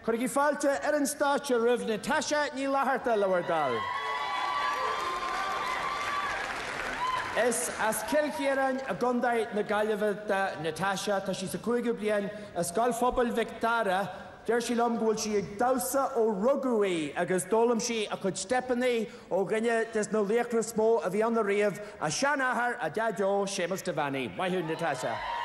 Chuig fáilte an státe roimh Natasha ní Flaherty lehardal. Is as cilchéaran a gondaid na gaillimhe Natasha tá sí sa 5 bliain a scoil phobal Victoria deir sí lom gúil sí ag damhsa ó rugadh agus dólam sí a chud stepannaí ó gine des nó léachtar smó a bhí an na riamh a seanáthair a deadó sémas de bhainaí. Maithú Natasha.